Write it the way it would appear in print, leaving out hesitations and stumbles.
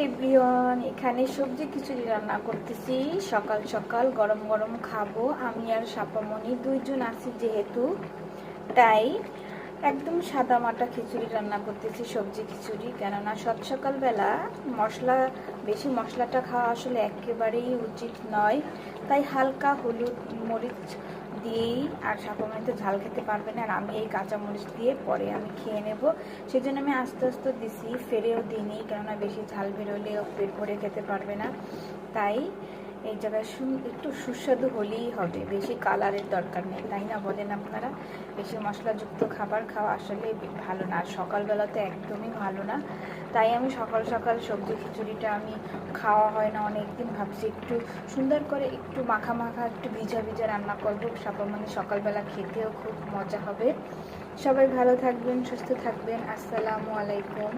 Everyone, এখানে সবজি খিচুড়ি রান্না করতেছি। সকাল সকাল গরম গরম খাবো। আমি আর সাপামণি দুইজন আছি যেহেতু, তাই একদম সাদা মাটা খিচুড়ি রান্না করতেছি, সবজি খিচুড়ি। কেননা সকালবেলা বেশি মশলাটা খাওয়া আসলে একেবারেই উচিত নয়। তাই হালকা হলুদ মরিচ দিয়েই, আর সাপামণি তো ঝাল খেতে পারবে না, আর আমি এই কাঁচামরিচ দিয়ে পরে আমি খেয়ে নেব। সেই জন্য আমি আস্তে আস্তে দিছি, ফেরেও দিইনি, কেননা বেশি ঝাল বেরোলেও পেট ভরে খেতে পারবে না। তাই এই জায়গায় একটু সুস্বাদু হলেই হবে, বেশি কালারের দরকার নেই, তাই না বলেন আপনারা? বেশি মশলাযুক্ত খাবার খাওয়া আসলে ভালো না, আর সকালবেলাতে একদমই ভালো না। তাই আমি সকাল সকাল সবজি খিচুড়িটা আমি খাওয়া হয় না অনেক দিন, ভাবছি একটু সুন্দর করে একটু মাখা মাখা একটু ভিজা ভিজা রান্না করবো, সাপামণি সকালবেলা খেতেও খুব মজা হবে। সবাই ভালো থাকবেন, সুস্থ থাকবেন। আসসালামু আলাইকুম।